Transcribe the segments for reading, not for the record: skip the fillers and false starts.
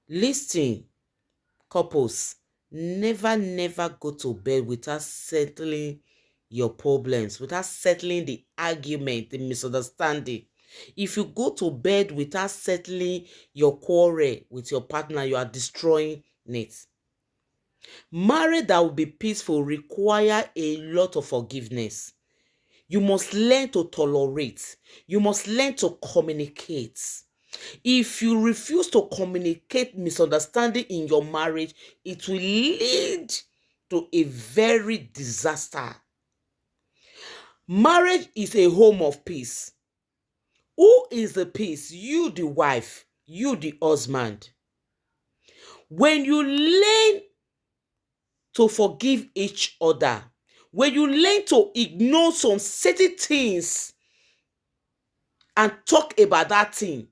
Listen, couples, never go to bed without settling your problems, without settling the argument, the misunderstanding. If you go to bed without settling your quarrel with your partner, you are destroying it. Marriage that will be peaceful require a lot of forgiveness. You must learn to tolerate. You must learn to communicate. If you refuse to communicate misunderstanding in your marriage, it will lead to a very disaster. Marriage is a home of peace. Who is the peace? You, the wife, you, the husband. When you learn to forgive each other, when you learn to ignore some certain things and talk about that thing,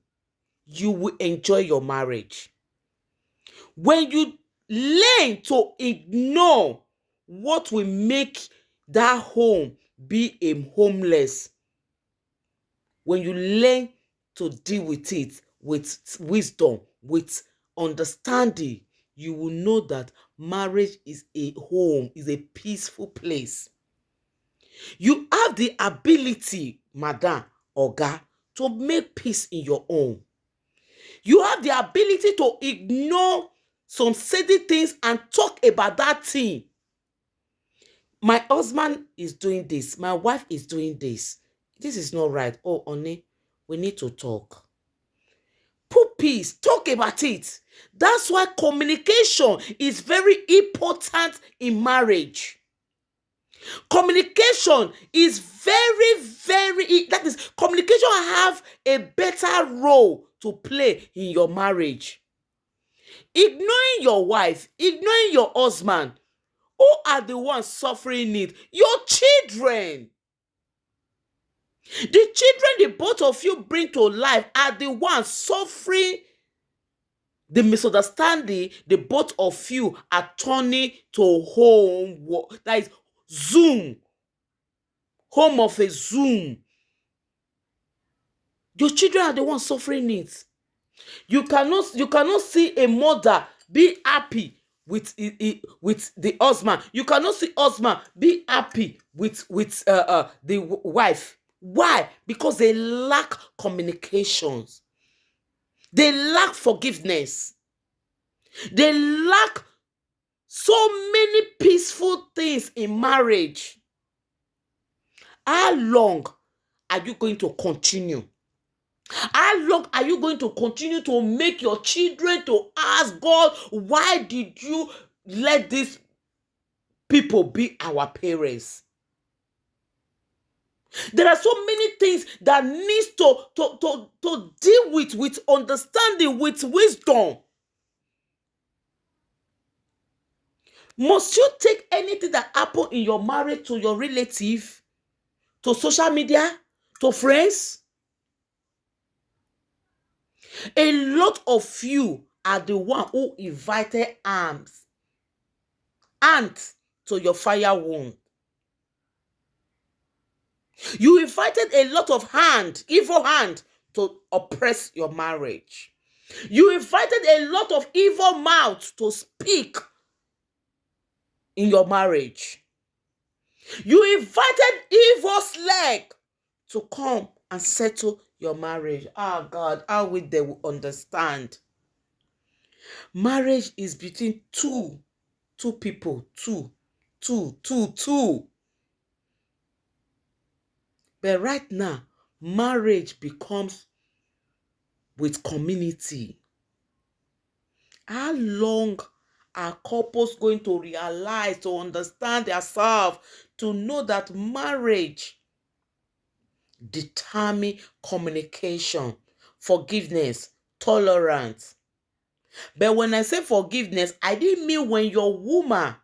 you will enjoy your marriage. When you learn to ignore what will make that home be a homeless, when you learn to deal with it with wisdom, with understanding, you will know that marriage is a home, is a peaceful place. You have the ability, madam, oga, to make peace in your home. You have the ability to ignore some certain things and talk about that thing. My husband is doing this. My wife is doing this. This is not right. Oh, honey, we need to talk. Put peace. Talk about it. That's why communication is very important in marriage. Communication is that is, communication have a better role to play in your marriage. Ignoring your wife, ignoring your husband, who are the ones suffering it? Your children. The children the both of you bring to life are the ones suffering the misunderstanding the both of you are turning to home. That is Zoom. Home of a Zoom. Your children are the ones suffering it. You cannot see a mother be happy with the husband. You cannot see husband be happy with the wife. Why? Because they lack communications. They lack forgiveness. They lack so many peaceful things in marriage. How long are you going to continue? How long are you going to continue to make your children to ask God, why did you let these people be our parents? There are so many things that needs to deal with understanding, with wisdom. Must you take anything that happened in your marriage to your relative, to social media, to friends? A lot of you are the one who invited ants to your fire wound. You invited a lot of evil hand, to oppress your marriage. You invited a lot of evil mouths to speak in your marriage. You invited evil leg to come and settle your marriage. Oh God, how will they understand? Marriage is between two people, two. But right now, marriage becomes with community. How long are couples going to realize, to understand themselves, to know that marriage determines communication, forgiveness, tolerance? But when I say forgiveness, I didn't mean when your woman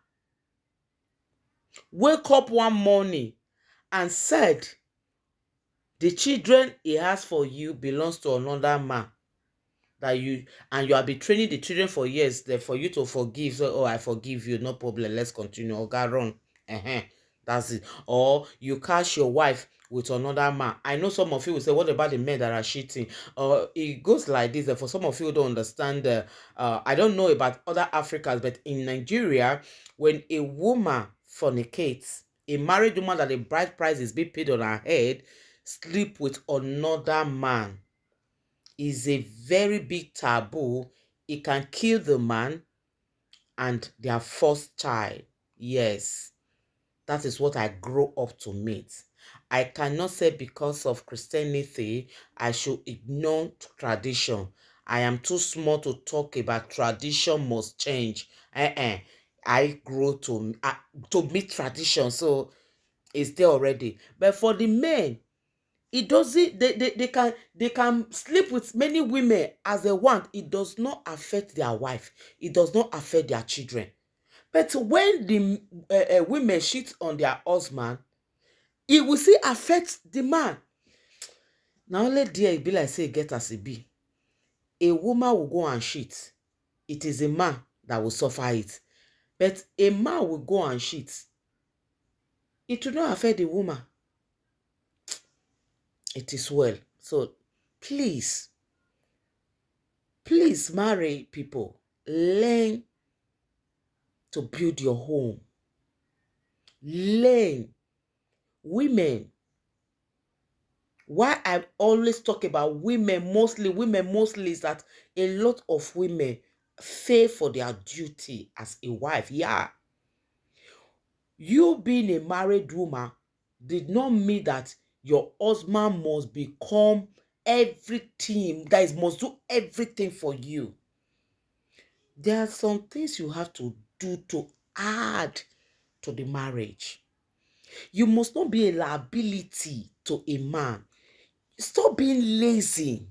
wake up one morning and said the children he has for you belongs to another man, that you have been training the children for years, that for you to forgive. So, oh, I forgive you, no problem, let's continue. Oga, run. That's it. Or you catch your wife with another man. I know some of you will say, what about the men that are cheating? It goes like this. For some of you who don't understand, I don't know about other Africans, but in Nigeria, when a woman fornicates, a married woman that the bride price is being paid on her head, sleep with another man, is a very big taboo. It can kill the man and their first child. Yes, that is what I grew up to meet. I cannot say because of Christianity, I should ignore tradition. I am too small to talk about tradition must change. I grew to meet tradition, so it's there already. But for the men, it doesn't. They can sleep with many women as they want. It does not affect their wife. It does not affect their children. But when the women cheat on their husband, it will still affect the man. Now only there it be like say get as it be. A woman will go and cheat. It is a man that will suffer it. But a man will go and cheat. It will not affect the woman. It is well. So please, please marry people. Learn to build your home. Learn. Women, why I always talk about women mostly is that a lot of women fail for their duty as a wife. Yeah. You being a married woman did not mean that your husband must become everything, that is, must do everything for you. There are some things you have to do to add to the marriage. You must not be a liability to a man. Stop being lazy.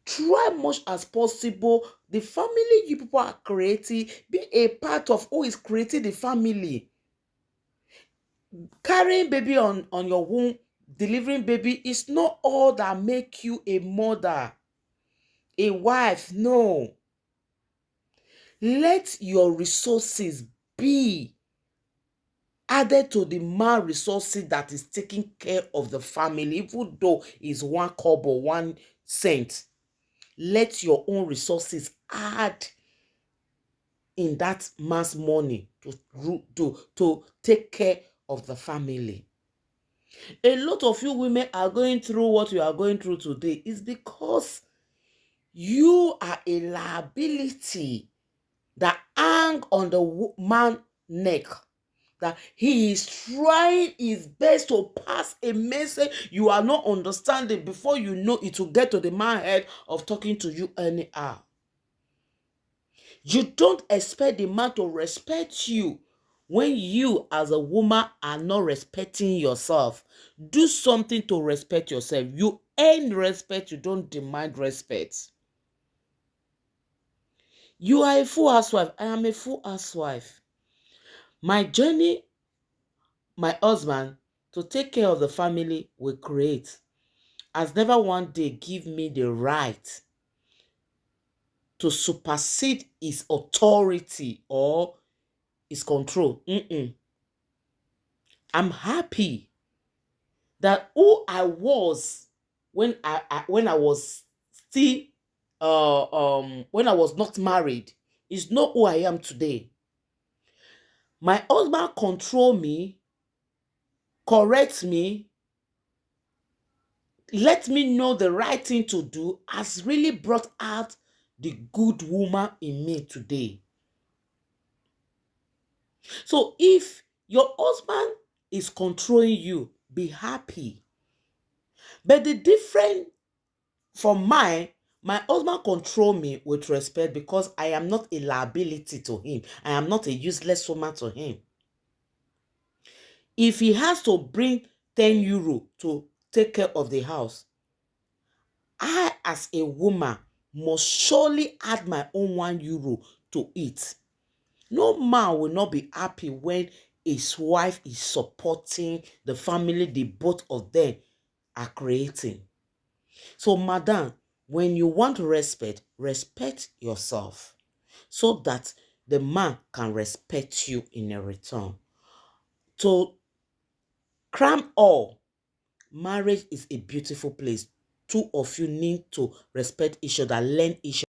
Try much as possible. The family you people are creating, be a part of who is creating the family. Carrying baby on your womb, delivering baby is not all that make you a mother, a wife. No. Let your resources be added to the man resources that is taking care of the family, even though it's 1 kobo, 1 cent. Let your own resources add in that man's money to take care of the family. A lot of you women are going through what you are going through today is because you are a liability that hang on the man's neck, that he is trying his best to pass a message you are not understanding. Before you know it will get to the man's head of talking to you anyhow. You don't expect the man to respect you when you as a woman are not respecting yourself. Do something to respect yourself. You earn respect, you don't demand respect. You are a full housewife. I am a full housewife. My journey, my husband, to take care of the family we create has never one day give me the right to supersede his authority or his control. I'm happy that who I was when I was still when I was not married is not who I am today. My husband control me, correct me, let me know the right thing to do, has really brought out the good woman in me today. So if your husband is controlling you, be happy. But the difference from mine, my husband control me with respect because I am not a liability to him. I am not a useless woman to him. If he has to bring 10 euro to take care of the house, I as a woman must surely add my own 1 euro to it. No man will not be happy when his wife is supporting the family the both of them are creating. So, madam, when you want respect, respect yourself so that the man can respect you in a return. To Cram all. Marriage is a beautiful place. Two of you need to respect each other, learn each other.